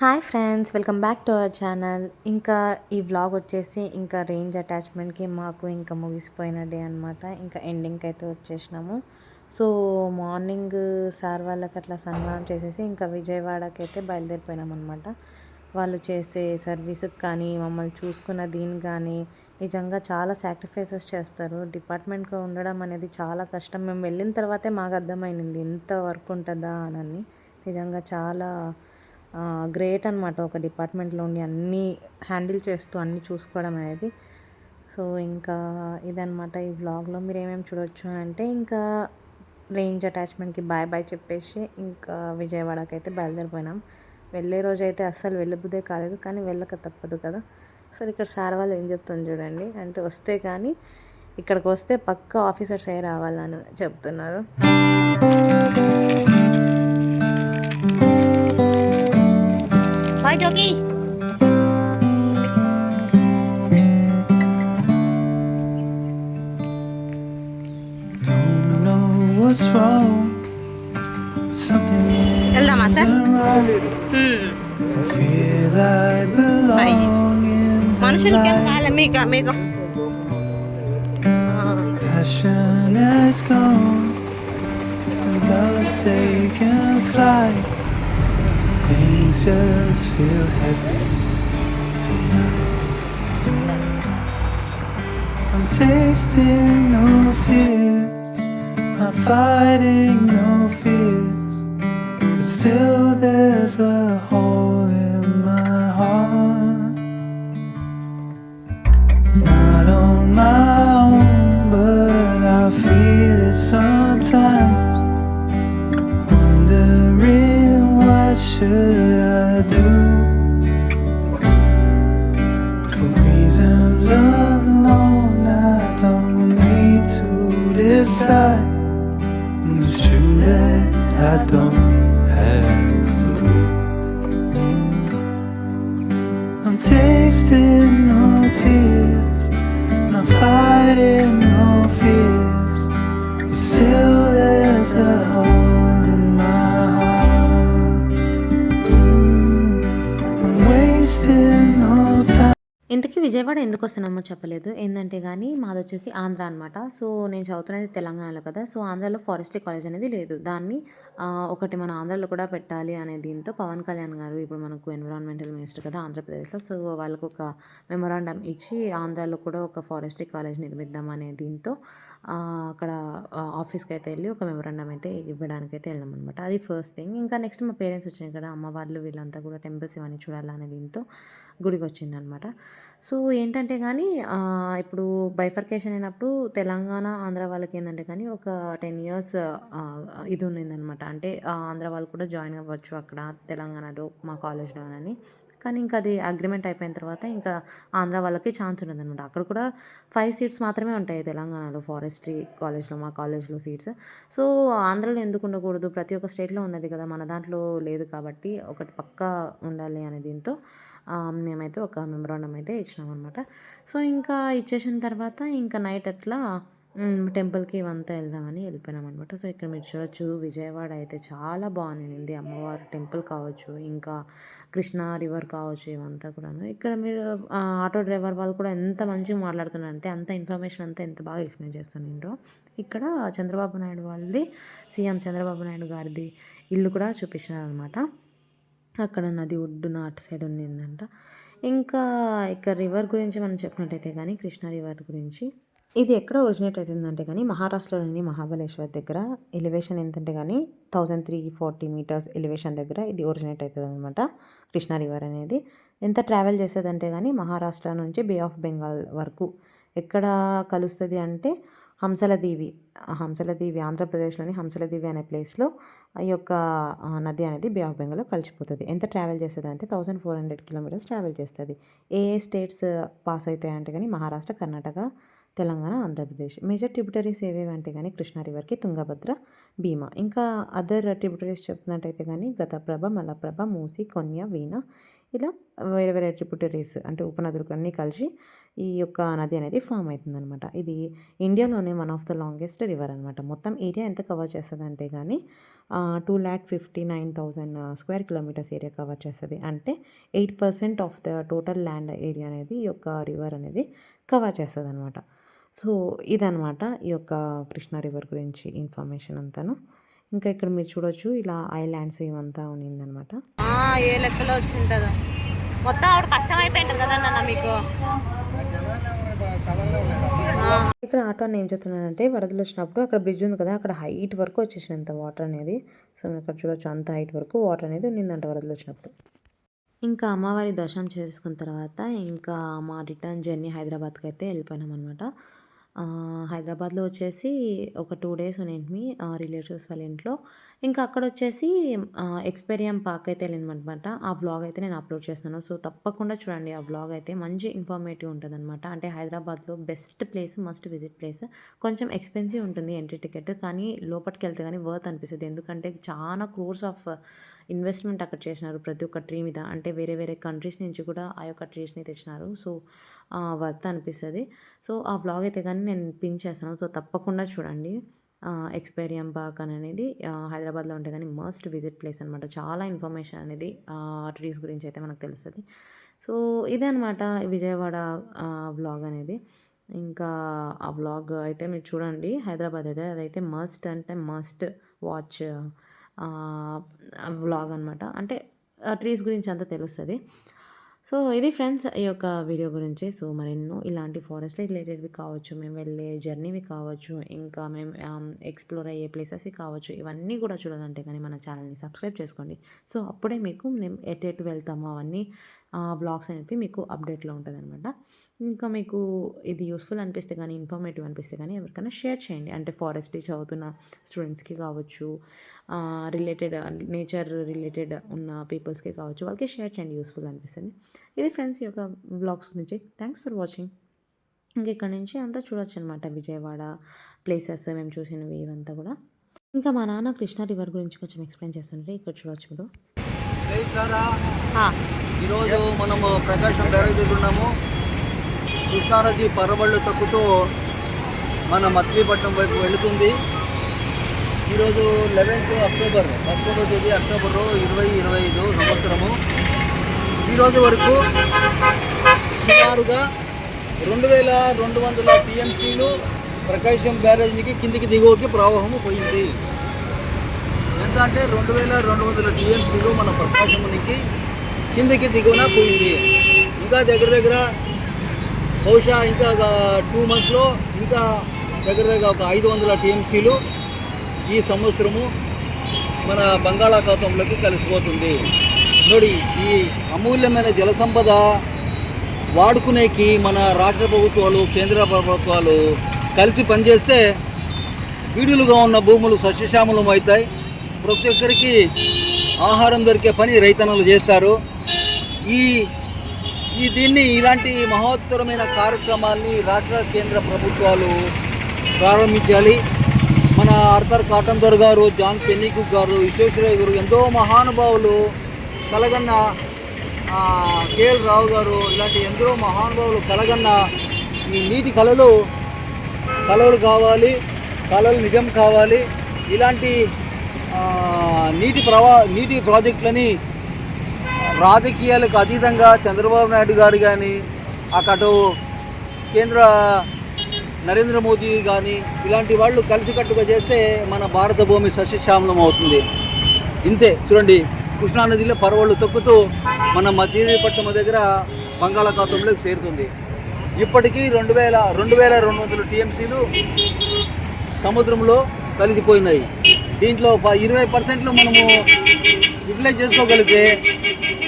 Hi friends, welcome back to our channel. ఇంకా ఈ vlog వచ్చేసి ఇంకా రేంజ్ అటాచ్మెంట్కి మాకు ఇంకా ముగిసిపోయిన డే అనమాట. ఇంకా ఎండింగ్కి అయితే వచ్చేసినాము. సో మార్నింగ్ సార్ వాళ్ళకి అట్లా సన్మానం చేసేసి ఇంకా విజయవాడకి అయితే బయలుదేరిపోయినాం అనమాట. వాళ్ళు చేసే సర్వీస్కి కానీ మమ్మల్ని చూసుకున్న దీనికి కానీ నిజంగా చాలా సాక్రిఫైసెస్ చేస్తారు. డిపార్ట్మెంట్లో ఉండడం అనేది చాలా కష్టం. మేము వెళ్ళిన తర్వాతే మాకు అర్థమైంది ఎంత వర్క్ ఉంటుందా అని. నిజంగా చాలా గ్రేట్ అనమాట. ఒక డిపార్ట్మెంట్లో ఉండి అన్నీ హ్యాండిల్ చేస్తూ అన్నీ చూసుకోవడం అనేది. సో ఇంకా ఇదనమాట ఈ వ్లాగ్లో మీరు ఏమేమి చూడొచ్చు అంటే, ఇంకా రేంజ్ అటాచ్మెంట్కి బాయ్ బాయ్ చెప్పేసి ఇంకా విజయవాడకి అయితే బయలుదేరిపోయినాం. వెళ్ళే రోజు అయితే అస్సలు వెళ్ళబుద్దే కాలేదు, కానీ వెళ్ళక తప్పదు కదా. సో ఇక్కడ సార్ వాళ్ళు ఏం చెప్తుంది చూడండి, అంటే వస్తే కానీ ఇక్కడికి వస్తే పక్క ఆఫీసర్స్ అయ్యి రావాలని చెప్తున్నారు. హాయ్ జోగి. వెళ్దామా సార్? మనుషులకి కాలే మీకు మీకు Things just feel heavy tonight. I'm tasting no tears, I'm fighting no fears, but still there's a hole in my heart. Not on my own, but I feel it sometimes. Wondering what should I do? For reasons unknown, I don't need to decide. It's true that I don't have a clue. I'm tasting no tears, I'm fighting no fears, but still there's a hole in my heart. I'm wasting no time. ఇంతకీ విజయవాడ ఎందుకు వస్తున్నామో చెప్పలేదు. ఏంటంటే కానీ మాది వచ్చేసి ఆంధ్ర అనమాట. So నేను చదువుతున్నది తెలంగాణలో కదా. సో ఆంధ్రాలో ఫారెస్ట్రీ కాలేజ్ అనేది లేదు. దాన్ని ఒకటి మన ఆంధ్రాలో కూడా పెట్టాలి అనే దీంతో పవన్ కళ్యాణ్ గారు ఇప్పుడు మనకు ఎన్విరాన్మెంటల్ మినిస్టర్ కదా ఆంధ్రప్రదేశ్లో. సో వాళ్ళకు ఒక మెమొరాండం ఇచ్చి ఆంధ్రాలో కూడా ఒక ఫారెస్ట్రీ కాలేజ్ నిర్మిద్దాం అనే దీంతో అక్కడ ఆఫీస్కి అయితే వెళ్ళి ఒక మెమొరాండం అయితే ఇవ్వడానికి అయితే వెళ్ళాం అనమాట. అది ఫస్ట్ థింగ్. ఇంకా నెక్స్ట్ మా పేరెంట్స్ వచ్చినాయి కదా, అమ్మ వాళ్ళు వీళ్ళంతా కూడా టెంపుల్స్ ఇవన్నీ చూడాలనే దీంతో గుడికి వచ్చిందనమాట. సో ఏంటంటే కానీ ఇప్పుడు బైఫర్కేషన్ అయినప్పుడు తెలంగాణ ఆంధ్ర వాళ్ళకి ఏంటంటే కానీ ఒక 10 ఇయర్స్ ఇది ఉన్నిందనమాట. అంటే ఆంధ్ర వాళ్ళు కూడా జాయిన్ అవ్వచ్చు అక్కడ తెలంగాణలో మా కాలేజ్లోనని. కానీ ఇంకా అది అగ్రిమెంట్ అయిపోయిన తర్వాత ఇంకా ఆంధ్ర వాళ్ళకి ఛాన్స్ ఉండదనమాట. అక్కడ కూడా 5 సీట్స్ మాత్రమే ఉంటాయి తెలంగాణలో ఫారెస్ట్రీ కాలేజ్లో, మా కాలేజ్లో సీట్స్. సో ఆంధ్రలో ఎందుకు ఉండకూడదు, ప్రతి ఒక్క స్టేట్లో ఉన్నది కదా, మన దాంట్లో లేదు కాబట్టి ఒకటి పక్కా ఉండాలి అనే దీంతో మేమైతే ఒక మెమొరాండం అయితే ఇచ్చినామన్నమాట. సో ఇంకా ఇచ్చేసిన తర్వాత ఇంకా నైట్ అట్లా టెంపుల్కి ఇవంతా వెళ్దామని వెళ్ళిపోయినామన్నమాట. సో ఇక్కడ మీరు చూడొచ్చు విజయవాడ అయితే చాలా బాగుంది. అమ్మవారి టెంపుల్ కావచ్చు, ఇంకా కృష్ణా రివర్ కావచ్చు, ఇవంతా కూడాను. ఇక్కడ మీరు ఆటో డ్రైవర్ వాళ్ళు కూడా ఎంత మంచిగా మాట్లాడుతున్నారంటే అంత ఇన్ఫర్మేషన్ అంతా ఎంత బాగా ఎక్స్ప్లెయిన్ చేస్తుండ్రో. ఇక్కడ చంద్రబాబు నాయుడు వాళ్ళది, సీఎం చంద్రబాబు నాయుడు గారిది ఇల్లు కూడా చూపించినారనమాట. అక్కడ నది ఒడ్డున అటు సైడ్ ఉండిందంట. ఇంకా ఇక్కడ రివర్ గురించి మనం చెప్పినట్టయితే కానీ కృష్ణా రివర్ గురించి ఇది ఎక్కడ ఒరిజినేట్ అవుతుందంటే కానీ మహారాష్ట్రలోని మహాబలేశ్వర్ దగ్గర ఎలివేషన్ ఎంతంటే కానీ 1340 మీటర్స్ ఎలివేషన్ దగ్గర ఇది ఒరిజినేట్ అవుతుంది అనమాట. కృష్ణా రివర్ అనేది ఎంత ట్రావెల్ చేస్తుందంటే కానీ మహారాష్ట్ర నుంచి బే ఆఫ్ బెంగాల్ వరకు ఎక్కడ కలుస్తుంది అంటే హంసలదీవి ఆంధ్రప్రదేశ్లోని హంసలదీవి అనే ప్లేస్లో ఈ యొక్క నది అనేది బే ఆఫ్ బెంగాల్లో కలిసిపోతుంది. ఎంత ట్రావెల్ చేస్తుంది అంటే 1400 కిలోమీటర్స్ ట్రావెల్ చేస్తుంది. ఏ స్టేట్స్ పాస్ అవుతాయి అంటే కానీ మహారాష్ట్ర, కర్ణాటక, తెలంగాణ, ఆంధ్రప్రదేశ్. మేజర్ ట్రిబ్యూటరీస్ ఏవేవి అంటే కానీ కృష్ణా రివర్కి తుంగభద్ర, భీమా. ఇంకా అదర్ ట్రిబ్యూటరీస్ చెప్తున్నట్టయితే కానీ గతప్రభ, మలప్రభ, మూసి, కొన్య, వీణ, ఇలా వేరే వేరే ట్రిబ్యూటరీస్ అంటే ఉపనదులు అన్నీ కలిసి ఈ యొక్క నది అనేది ఫామ్ అవుతుందన్నమాట. ఇది ఇండియాలోనే one of the longest river అనమాట. మొత్తం ఏరియా ఎంత కవర్ చేస్తదంటే గానీ 2,59,000 స్క్వేర్ కిలోమీటర్స్ ఏరియా కవర్ చేస్తది. అంటే 8% of the total land area అనేది ఈ యొక్క రివర్ అనేది కవర్ చేస్తదనమాట. సో, ఇదనమాట ఈ యొక్క కృష్ణా రివర్ గురించి ఇన్ఫర్మేషన్ అంతాను. ఇంకా ఇక్కడ మీరు చూడొచ్చు ఇలా ఐలాండ్స్ ఇవంతా ఉన్నిందనమాట. ఏ లెక్కలో వచ్చింటుందో మొత్తం ఆవిడ కష్టం అయిపోయింటుంది కదా నాన్న మీకు. ఇక్కడ ఆటో ఏం చెప్తున్నానంటే వరదలు వచ్చినప్పుడు అక్కడ బ్రిడ్జ్ ఉంది కదా, అక్కడ హైట్ వరకు వచ్చేసినంత వాటర్ అనేది. సో మీరు ఇక్కడ చూడొచ్చు అంత హైట్ వరకు వాటర్ అనేది ఉన్నిందంట వరదలు వచ్చినప్పుడు. ఇంకా అమ్మవారి దర్శనం చేసుకున్న తర్వాత ఇంకా మా రిటర్న్ జర్నీ హైదరాబాద్కి అయితే వెళ్ళిపోయినాం అనమాట. హైదరాబాద్లో వచ్చేసి ఒక 2 డేస్ ఉన్నింటిమి రిలేటివ్స్ వాళ్ళ ఇంట్లో. ఇంకా అక్కడ వచ్చేసి ఎక్స్పీరియం పార్క్ అయితే వెళ్ళినమాట. ఆ వ్లాగ్ అయితే నేను అప్లోడ్ చేస్తున్నాను. సో తప్పకుండా చూడండి, ఆ వ్లాగ్ అయితే మంచి ఇన్ఫర్మేటివ్ ఉంటుంది అనమాట. అంటే హైదరాబాద్లో best place, must visit place. కొంచెం ఎక్స్పెన్సివ్ ఉంటుంది ఎంట్రీ టికెట్, కానీ లోపలికి వెళ్తే కానీ వర్త్ అనిపిస్తుంది. ఎందుకంటే చాలా క్రోర్స్ ఆఫ్ ఇన్వెస్ట్మెంట్ అక్కడ చేసినారు ప్రతి ఒక్క ట్రీ మీద. అంటే వేరే వేరే కంట్రీస్ నుంచి కూడా ఆ యొక్క ట్రీస్ని తెచ్చినారు. సో వర్త్ అనిపిస్తుంది. సో ఆ వ్లాగ్ అయితే కానీ నేను పిన్ చేస్తాను. సో తప్పకుండా చూడండి. ఎక్స్పీరియం పార్క్ అనేది హైదరాబాద్లో ఉంటే కానీ మస్ట్ విజిట్ ప్లేస్ అనమాట. చాలా ఇన్ఫర్మేషన్ అనేది ట్రీస్ గురించి అయితే మనకు తెలుస్తుంది. సో ఇదే అనమాట విజయవాడ వ్లాగ్ అనేది. ఇంకా ఆ వ్లాగ్ అయితే మీరు చూడండి. హైదరాబాద్ అయితే అదైతే మస్ట్ అంటే మస్ట్ వాచ్ వ్లాగ్ అనమాట. అంటే ట్రీస్ గురించి అంతా తెలుస్తుంది. సో ఇది ఫ్రెండ్స్ ఈ యొక్క వీడియో గురించి. సో మరెన్నో ఇలాంటి ఫారెస్ట్ రిలేటెడ్వి కావచ్చు, మేము వెళ్ళే జర్నీవి కావచ్చు, ఇంకా మేము ఎక్స్ప్లోర్ అయ్యే ప్లేసెస్వి కావచ్చు, ఇవన్నీ కూడా చూడాలంటే కానీ మన ఛానల్ని సబ్స్క్రైబ్ చేసుకోండి. సో అప్పుడే మీకు మేము ఎటు వెళ్తామో అవన్నీ వ్లాగ్స్ అనేవి మీకు అప్డేట్లో ఉంటుంది అనమాట. ఇంకా మీకు ఇది యూస్ఫుల్ అనిపిస్తే కానీ, ఇన్ఫర్మేటివ్ అనిపిస్తే కానీ ఎవరికైనా షేర్ చేయండి. అంటే ఫారెస్ట్రీ చదువుతున్న స్టూడెంట్స్కి కావచ్చు, రిలేటెడ్ నేచర్ రిలేటెడ్ ఉన్న పీపుల్స్కి కావచ్చు, వాళ్ళకి షేర్ చేయండి, యూస్ఫుల్ అనిపిస్తుంది. ఇది ఫ్రెండ్స్ ఈ యొక్క వ్లాగ్స్ గురించి. Thanks for watching. ఇంకా ఇక్కడ నుంచి అంతా చూడొచ్చు అనమాట విజయవాడ ప్లేసెస్ మేము చూసినవి ఇవంతా కూడా. ఇంకా మా నాన్న కృష్ణా రివర్ గురించి కొంచెం ఎక్స్ప్లెయిన్ చేస్తుంటే ఇక్కడ చూడొచ్చు మీరు. ఈరోజు మనము ప్రకాశం బ్యారేజ్ దగ్గర ఉన్నాము. కృష్ణానది పరవళ్ళు తక్కుతూ మన మచిలీపట్నం వైపు వెళుతుంది. ఈరోజు 11th అక్టోబర్ 11వ తేదీ అక్టోబర్ 2025 సంవత్సరము. ఈరోజు వరకు సుమారుగా 2200 టీఎంసీలు ప్రకాశం బ్యారేజ్కి కిందికి దిగువకి ప్రవాహము పోయింది. ఎంత అంటే 2200 టీఎంసీలు మన ప్రకాశమునికి కిందికి దిగువన పోయింది. ఇంకా దగ్గర బహుశా ఇంకా 2 monthsలో ఇంకా దగ్గర ఒక 500 టీఎంసీలు ఈ సంవత్సరము మన బంగాళాఖాతంలోకి కలిసిపోతుంది. ನೋಡಿ, ఈ అమూల్యమైన జల సంపద వాడుకునేకి మన రాష్ట్ర ప్రభుత్వాలు, కేంద్ర ప్రభుత్వాలు కలిసి పనిచేస్తే బీడులుగా ఉన్న భూములు సస్యశ్యామలం అవుతాయి. ప్రతి ఒక్కరికి ఆహారం దొరికే పని రైతన్నలు చేస్తారు. దీన్ని ఇలాంటి మహోత్తరమైన కార్యక్రమాల్ని రాష్ట్ర కేంద్ర ప్రభుత్వాలు ప్రారంభించాలి. మన ఆర్థర్ కాటన్ దొర గారు, జాన్ పెన్నీకుక్ గారు, విశ్వేశ్వరయ్య గారు, ఎంతో మహానుభావులు, కలగన్న కేఎల్ రావు గారు, ఇలాంటి ఎందరో మహానుభావులు కలగన్న ఈ నీటి కళలు కావాలి, కళలు నిజం కావాలి. ఇలాంటి నీటి ప్రాజెక్టులని రాజకీయాలకు అతీతంగా చంద్రబాబు నాయుడు గారు కానీ, అటు కేంద్ర నరేంద్ర మోదీ కానీ ఇలాంటి వాళ్ళు కలిసికట్టుగా చేస్తే మన భారత భూమి సస్యశ్యామలం అవుతుంది. ఇంతే చూడండి, కృష్ణానదిలో పరవళ్ళు తొక్కుతూ మన మచిలీపట్నం దగ్గర బంగాళాఖాతంలోకి చేరుతుంది. ఇప్పటికీ 2200 టీఎంసీలు సముద్రంలో కలిసిపోయినాయి. దీంట్లో 20% మనము యూటిలైజ్ చేసుకోగలిగితే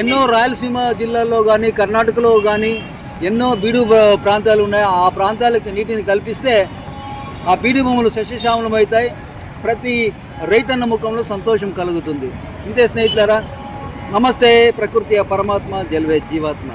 ఎన్నో రాయలసీమ జిల్లాల్లో కానీ, కర్ణాటకలో కానీ ఎన్నో బీడు ప్రాంతాలు ఉన్నాయి. ఆ ప్రాంతాలకు నీటిని కల్పిస్తే ఆ బీడు భూములు సస్యశ్యామలం అవుతాయి. ప్రతి రైతన్న ముఖంలో సంతోషం కలుగుతుంది. ఇంతే స్నేహితులారా, నమస్తే. ప్రకృతి పరమాత్మ, జల్వే జీవాత్మ.